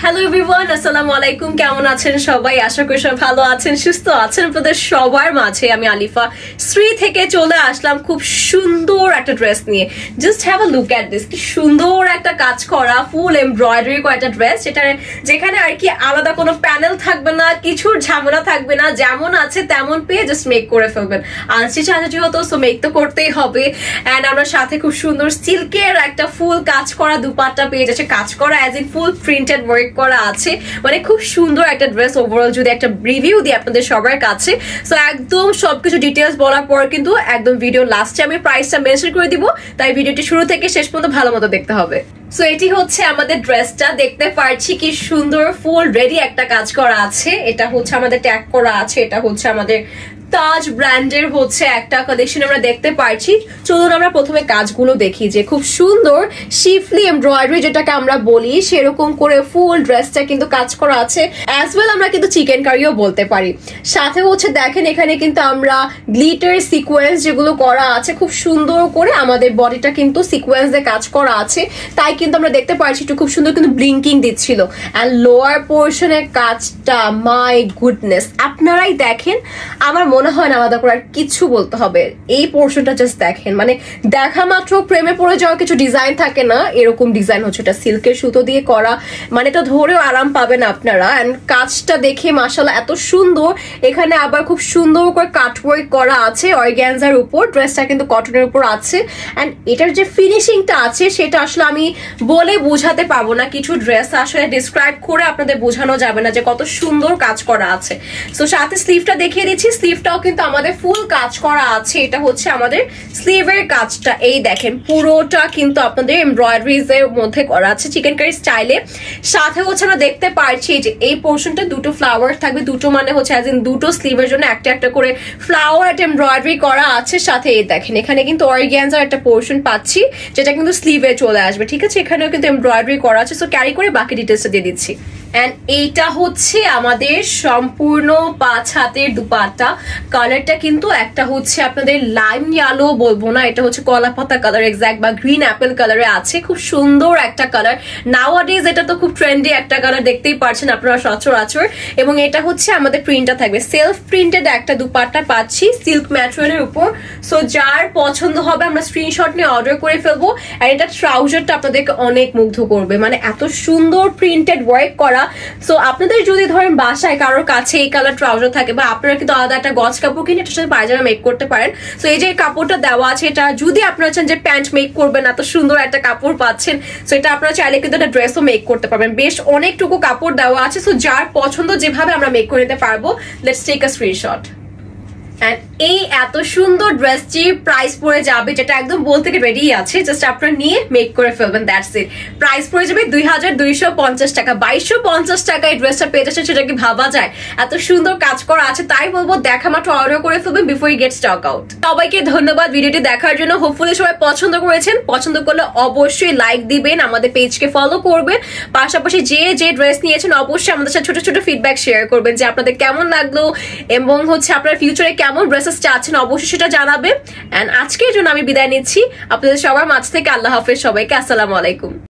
Hello everyone, আসসালামু আলাইকুম। কেমন আছেন সবাই? আশা করি সবাই ভালো আছেন, সুস্থ আছেন। আপনাদের সবার মাঝে আমি আলিফা শ্রী থেকে চলে আসলাম খুব সুন্দর একটা ড্রেস নিয়ে। Just have a look at this. কি সুন্দর একটা কাজ করা ফুল এমব্রয়ডারি করা একটা ড্রেস, যেখানে আর কি আলাদা কোনো প্যানেল থাকবে না, কিছুর ঝামেলা থাকবে না, যেমন আছে তেমন পেয়ে জাস্ট মেক করে ফেলবেন। আনছি চাচা যেহেতু সো মেক তো করতেই হবে। অ্যান্ড আমরা সাথে খুব সুন্দর সিল্কের একটা ফুল কাজ করা দুপাট্টা পেয়ে যাচ্ছে, কাজ করা as in full printed work করা আছে। মানে খুব সুন্দর একটা ড্রেস। ওভারঅল যদি একটা রিভিউ দিই আপনাদের সবার কাছে, সো একদম সবকিছু ডিটেলস বলার পর কিন্তু একদম ভিডিও লাস্টে আমি প্রাইসটা মেনশন করে দিব, তাই ভিডিওটি শুরু থেকে শেষ পর্যন্ত ভালো মতো দেখতে হবে। সো এটি হচ্ছে আমাদের ড্রেসটা, দেখতে পারছি কি সুন্দর ফুল রেডি একটা কাজ করা আছে। এটা হচ্ছে আমাদের ট্যাগ করা আছে, এটা হচ্ছে আমাদের তাজ ব্র্যান্ডের হচ্ছে একটা কালেকশন আমরা দেখতে পারছি। চলুন আমরা প্রথমে কাজগুলো দেখি, যে খুব সুন্দর শিফলি এমব্রয়ডারি যেটাকে আমরা বলি সেরকম করে ফুল ড্রেসটা কিন্তু কাজ করা আছে। অ্যাজ ওয়েল আমরা কিন্তু চিকেন কারিও বলতে পারি। সাথে হচ্ছে দেখেন এখানে কিন্তু আমরা গ্লিটার সিকোয়েন্স যেগুলো করা আছে, খুব সুন্দর করে আমাদের বডিটা কিন্তু সিকোয়েন্স দিয়ে কাজ করা আছে, তাই কিন্তু আমরা দেখতে পাচ্ছি একটু খুব সুন্দর কিন্তু ব্লিঙ্কিং দিচ্ছিল। অ্যান্ড লোয়ার পোর্শনের কাজটা মাই গুডনেস, আপনারাই দেখেন। আমার মনে হয় না আলাদা করে আর কিছু বলতে হবে। এই পোর্শনটা জাস্ট দেখেন, মানে দেখা মাত্র প্রেমে পড়ে যাওয়া কিছু ডিজাইন থাকে না, এরকম ডিজাইন হচ্ছে। এটা সিল্কের সুতো দিয়ে করা, মানে এটা ধরেও আরাম পাবেন আপনারা। অ্যান্ড কাজটা দেখে মাশাআল্লাহ এত সুন্দর। এখানে আবার খুব সুন্দর করে কাটওয়ার্ক করা আছে অর্গানজার উপর, ড্রেসটা কিন্তু কটনের উপর আছে। অ্যান্ড এটার যে ফিনিশিংটা আছে সেটা আসলে আমি বলে বোঝাতে পারবো না। কিছু ড্রেস আসলে ডিসক্রাইব করে আপনাদের বোঝানো যাবে না যে কত সুন্দর কাজ করা আছে। তো সাথে স্লিভটা দেখিয়ে দিচ্ছি, স্লিভটাও কিন্তু আমাদের ফুল কাজ করা আছে। এটা হচ্ছে আমাদের স্লিভের কাজটা, এই দেখেন পুরোটা কিন্তু আপনাদের এমব্রয়ডারিজ এর মধ্যে করা আছে চিকেন কারি স্টাইলে। সাথে হচ্ছে আমরা দেখতে পারছি যে এই পোর্শনটা দুটো ফ্লাওয়ার থাকবে, দুটো মানে হচ্ছে অ্যাজ ইন দুটো স্লিভের জন্য একটা একটা করে ফ্লাওয়ার এমব্রয়ডারি করা আছে। সাথে এই দেখেন এখানে কিন্তু অর্গানজার একটা পোর্শন পাচ্ছি যেটা কিন্তু স্লিভে চলে আসবে, ঠিক আছে। এখানেও কিন্তু এমব্রয়ডারি করা আছে। সো ক্যারি করে বাকি ডিটেলসটা দিয়ে দিচ্ছি। এন্ড এইটা হচ্ছে আমাদের সম্পূর্ণ 5 হাতের দুপাট্টা। কালারটা কিন্তু একটা হচ্ছে আপনাদের লাইম ইয়েলো বলবো না, এটা হচ্ছে কলা পাতা কালার এক্সাক্ট, বা গ্রিন অ্যাপেল কালারে আছে। খুব সুন্দর একটা কালার। নাওয়াডেজ এটা তো খুব ট্রেন্ডি একটা কালার, দেখতেই পারছেন আপনারা সচরাচর। এবং এটা হচ্ছে আমাদের প্রিন্টটা থাকবে সেলফ প্রিন্টেড একটা দুপাট্টা পাচ্ছি সিল্ক ম্যাটেরিয়ালের উপর। সো যার পছন্দ হবে আমরা স্ক্রিনশট নিয়ে অর্ডার করে ফেলবো। আর এটা ট্রাউজারটা আপনাদেরকে অনেক মুগ্ধ করবে, মানে এত সুন্দর প্রিন্টেড ওয়ার্ক করা। সো আপনাদের যদি ধরেন বাসায় কারোর কাছে এই কালার ট্রাউজার থাকে, বা আপনারা কিন্তু আলাদা একটা গজ কাপড় কিনে এটার সাথে পায়জামা মেক করতে পারেন। সো এই যে কাপড়টা দেওয়া আছে, এটা যদি আপনারা চান যে প্যান্ট মেক করবেন, এত সুন্দর একটা কাপড় পাচ্ছেন। সো এটা আপনারা চাইলে কিন্তু একটা ড্রেসও মেক করতে পারবেন। বেশ অনেকটুকু কাপড় দেওয়া আছে। সো যার পছন্দ যেভাবে আমরা মেক করে নিতে পারবো। Let's take a screenshot. And এই এত সুন্দর ড্রেসটি প্রাইস পড়ে যাবে, যেটা একদম বলতে রেডি আছে, জাস্ট আপনারা নিয়ে মেক করে ফেলবেন, দ্যাটস ইট। প্রাইস পড়ে যাবে 2250 টাকা। 2250 টাকা এই ড্রেসটা পেয়ে যাচ্ছে, সেটা কি ভাবা যায়? এত সুন্দর কাজ করা আছে, তাই বলবো দেখা মাত্র অর্ডার করে ফেলবেন before it gate stock out. সবাইকে ধন্যবাদ ভিডিওটি দেখার জন্য। হোপফুলি সবাই পছন্দ করেছেন। পছন্দ করলে অবশ্যই লাইক দিবেন, আমাদের পেজকে ফলো করবেন। পাশাপাশি যে যে ড্রেস নিয়েছেন অবশ্যই আমাদের সাথে ছোট ছোট ফিডব্যাক শেয়ার করবেন, যে আপনাদের কেমন লাগলো এবং হচ্ছে আপনার ফিউচারে কেমন ড্রেসেস চাচ্ছেন অবশ্যই সেটা জানাবেন। এন্ড আজকের জন্য আমি বিদায় নিচ্ছি আপনাদের সবার মাঝ থেকে। আল্লাহ হাফেজ সবাইকে, আসসালামু আলাইকুম।